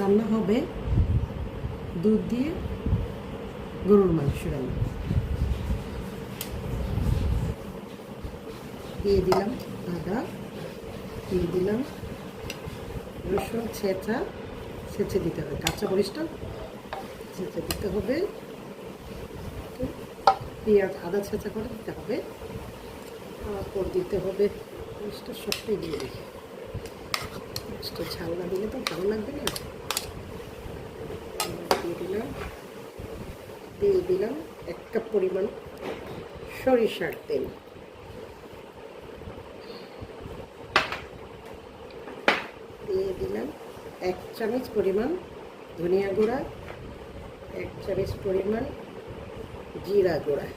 রান্না হবে দুধ দিয়ে গরুর মাংস রান্না। দিয়ে দিলাম আদা, দিয়ে দিলাম রসুন ছেঁচে দিতে হবে, কাঁচা মরিচটা ছেঁচে দিতে হবে, পেঁয়াজ আদা ছেঁচা করে দিতে হবে, তারপর দিতে হবে মরিচটা সবটাই দিয়ে দিই। মরিচটা ঝাল না দিলে তো ভালো লাগবে না। দিয়ে দিলাম 1 কাপ পরিমাণ সরিষার তেল, দিয়ে দিলাম 1 চামচ পরিমাণ ধনিয়া গুঁড়া, 1 চামচ পরিমাণ জিরা গুঁড়া,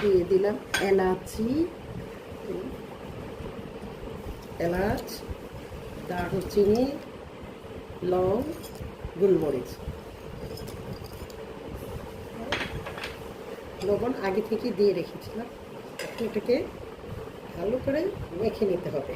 দিয়ে দিলাম এলাচ, দারুচিনি, লং, গোলমরিচ। লবণ আগে থেকে দিয়ে রেখেছিলাম। এখন এটাকে ভালো করে মেখে নিতে হবে।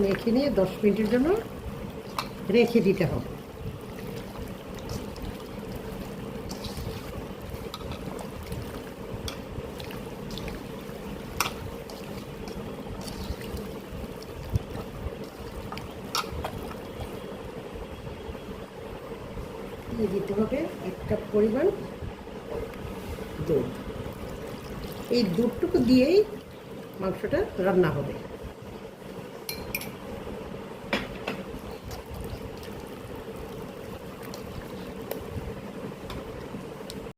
মেখে নিয়ে 10 মিনিটের জন্য রেখে দিতে হবে। দিয়ে দিতে হবে 1 কাপ পরিমাণ দুধ। এই দুধটুকু দিয়েই মাংসটা রান্না হবে।